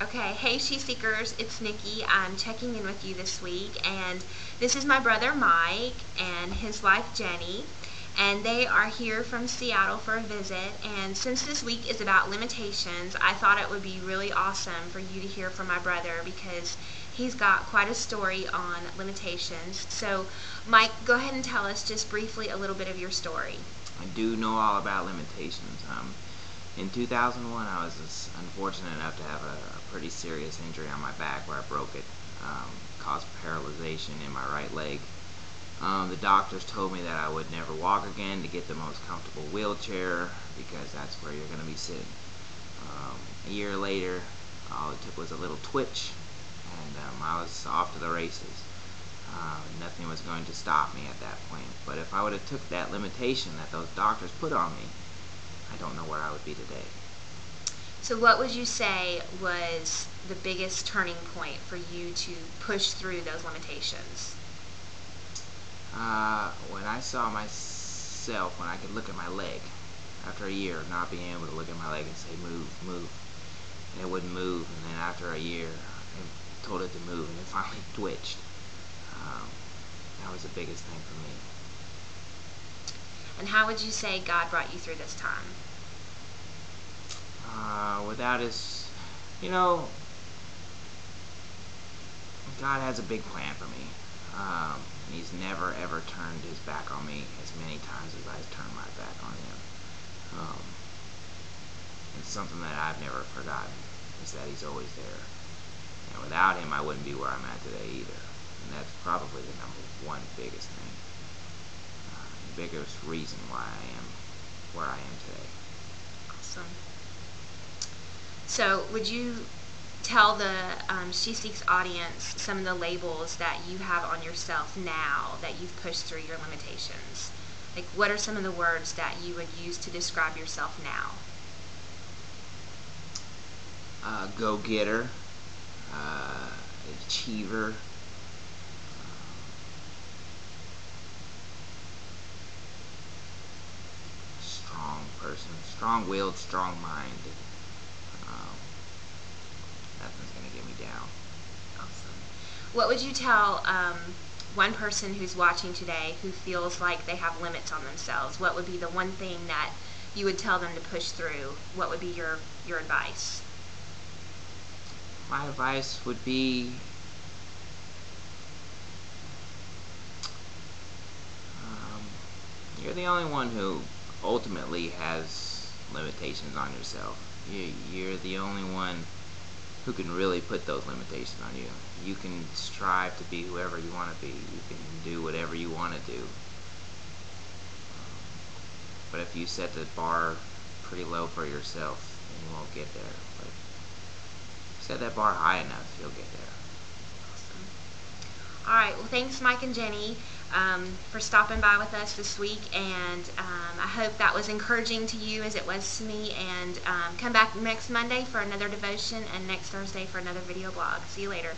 Okay, hey She Seekers, it's Nikki. I'm checking in with you this week, and this is my brother Mike and his wife Jenny, and they are here from Seattle for a visit. And since this week is about limitations, I thought it would be really awesome for you to hear from my brother because he's got quite a story on limitations. So, Mike, go ahead and tell us just briefly a little bit of your story. I do know all about limitations. In 2001, I was unfortunate enough to have a pretty serious injury on my back where I broke it, caused paralyzation in my right leg. The doctors told me that I would never walk again, to get the most comfortable wheelchair because that's where you're going to be sitting. A year later, all it took was a little twitch, and I was off to the races. Nothing was going to stop me at that point. But if I would have took that limitation that those doctors put on me, I don't know where I would be today. So what would you say was the biggest turning point for you to push through those limitations? When I saw myself, when I could look at my leg, after a year of not being able to look at my leg and say, move, move, and it wouldn't move, and then after a year, I told it to move, and it finally twitched. That was the biggest thing for me. And how would you say God brought you through this time? Without his, God has a big plan for me. He's never ever turned his back on me as many times as I've turned my back on him. It's something that I've never forgotten, is that he's always there. And without him, I wouldn't be where I'm at today either. And that's probably the number one biggest thing. The biggest reason why I am where I am today. Awesome. So would you tell the She Seeks audience some of the labels that you have on yourself now that you've pushed through your limitations? Like, what are some of the words that you would use to describe yourself now? Go-getter, achiever, strong person, strong-willed, strong-minded. Nothing's going to get me down. Awesome. What would you tell one person who's watching today who feels like they have limits on themselves? What would be the one thing that you would tell them to push through? What would be your advice? My advice would be you're the only one who ultimately has limitations on yourself. You're the only one who can really put those limitations on you. You can strive to be whoever you want to be. You can do whatever you want to do. But if you set the bar pretty low for yourself, then you won't get there. But set that bar high enough, you'll get there. Awesome. All right. Well, thanks, Mike and Jenny, for stopping by with us this week, and I hope that was encouraging to you as it was to me. And come back next Monday for another devotion, and next Thursday for another video blog. See you later.